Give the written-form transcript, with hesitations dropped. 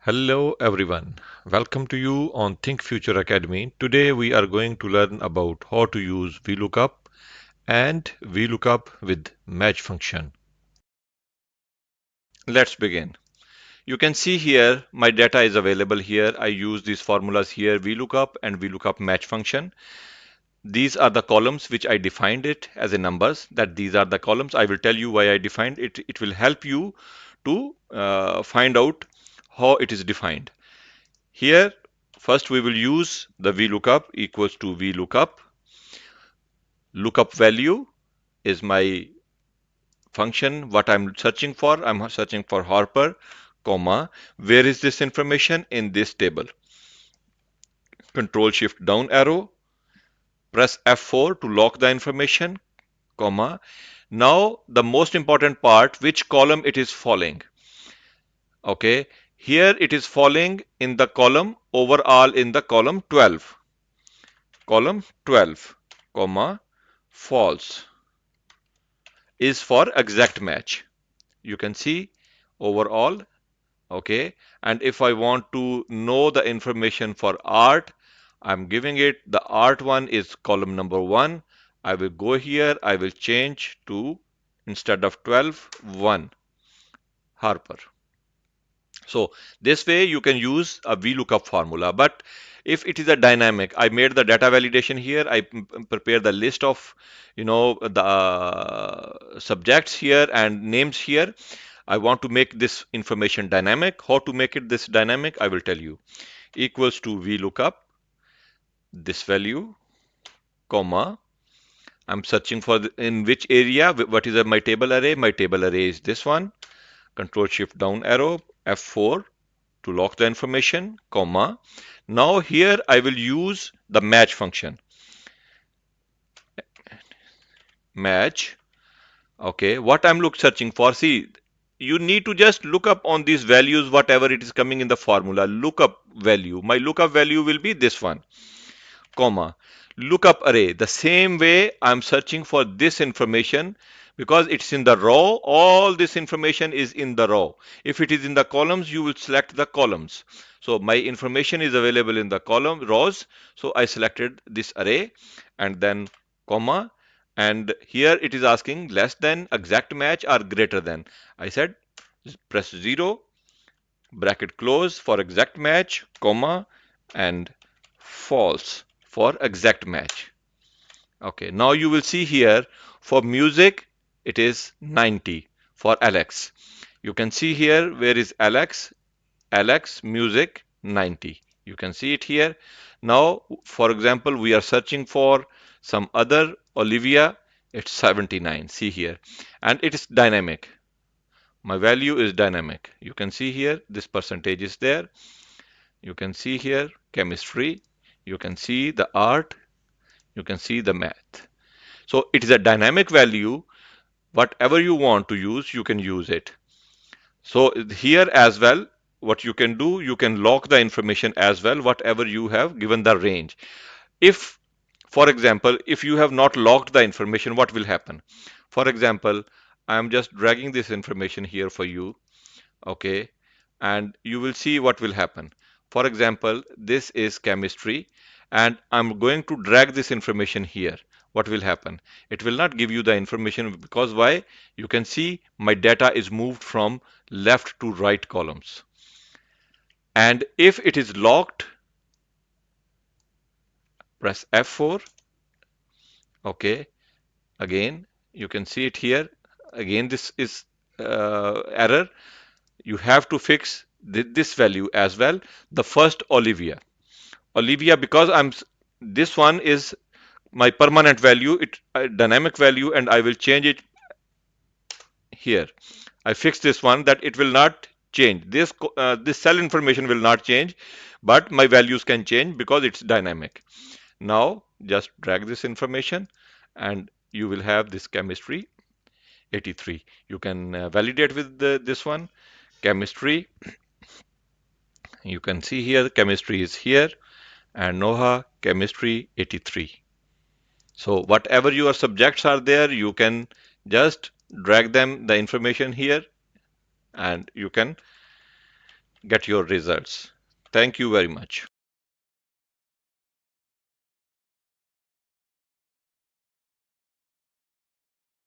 Hello everyone. Welcome to you on Think Future Academy. Today we are going to learn about how to use VLOOKUP and VLOOKUP with match function. Let's begin. You can see here my data is available here. I use these formulas here, VLOOKUP and VLOOKUP match function. These are the columns which I defined it as a numbers, that these are the columns. I will tell you why I defined it. It will help you to find out how it is defined. Here, first we will use the VLOOKUP equals to VLOOKUP. Lookup value is my function, what I'm searching for. I'm searching for Harper, comma. Where is this information? In this table. Control Shift down arrow. Press F4 to lock the information, comma. Now the most important part, which column it is falling. Okay. Here it is falling in the column overall in the column 12. Column 12, comma, false is for exact match. You can see overall, okay. And if I want to know the information for art, I'm giving it the art one is column number 1. I will go here, I will change to instead of 12, 1, Harper. So this way you can use a VLOOKUP formula. But if it is a dynamic, I made the data validation here. I prepare the list of, the subjects here and names here. I want to make this information dynamic. How to make it this dynamic? I will tell you. Equals to VLOOKUP, this value, comma. I'm searching for in which area. What is my table array? My table array is this one. Control Shift down arrow, F4 to lock the information, comma. Now here I will use the match function. Match. Okay, what I'm searching for. See, you need to just look up on these values, whatever it is coming in the formula. Lookup value. My lookup value will be this one, comma. Lookup array. The same way I'm searching for this information because it's in the row. All this information is in the row. If it is in the columns, you will select the columns. So my information is available in the column rows. So I selected this array and then comma. And here it is asking less than, exact match, or greater than. I said press 0, bracket close for exact match, comma, and false for exact match. Okay, now you will see here for music it is 90 for Alex. You can see here where is Alex, Alex music 90. You can see it here. Now, for example, we are searching for some other Olivia, it's 79. See here, and it is dynamic. My value is dynamic. You can see here this percentage is there. You can see here chemistry. You can see the art. You can see the math. So it is a dynamic value. Whatever you want to use, you can use it. So here as well, what you can do, you can lock the information as well, whatever you have given the range. If, for example, if you have not locked the information, what will happen? For example, I am just dragging this information here for you, okay, and you will see what will happen. For example, this is chemistry, and I'm going to drag this information here. What will happen? It will not give you the information because why? You can see my data is moved from left to right columns. And if it is locked, press F4. Okay, again, you can see it here. Again, this is error. You have to fix this value as well. The first Olivia. Olivia, because this one is my permanent value, it dynamic value, and I will change it here. I fix this one that it will not change. This cell information will not change, but my values can change because it's dynamic. Now just drag this information, and you will have this chemistry 83. You can validate with this one chemistry. You can see here chemistry is here, and Noha chemistry 83. So whatever your subjects are there, you can just drag them the information here, and you can get your results. Thank you very much.